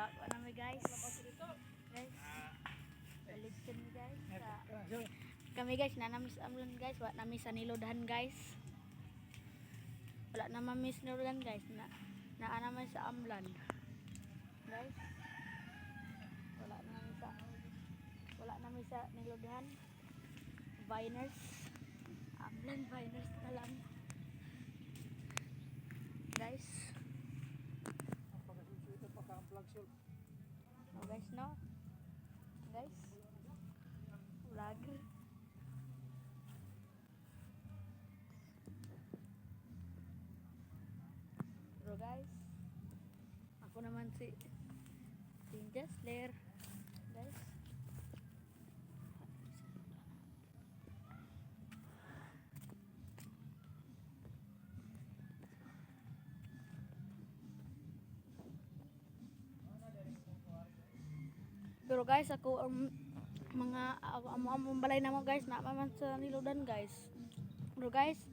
Ako namin guys. Guys. Balik kami guys. Kami guys, nanamis amlan guys. Wala namin sa nilodhan guys. Wala naman miss nilodhan guys. Naa naman sa amlan. Guys. Wala naman sa nilodhan. Viners. Amlan viners na lang. Guys. Oh guys, no? Guys. Vlogger. Bro guys. Ako naman si Jasler. Guys. Pero guys, ako mga among balay na mo guys, na man sa niludan guys. Pero guys,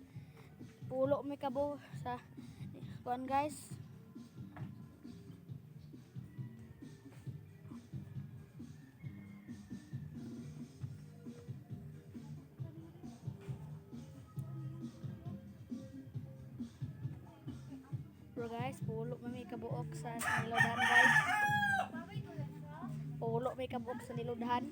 pulo may kabo sa kuan guys. Pero guys, pulo may kabuok sa niludan guys. Pulo may kabuok sa niludhan.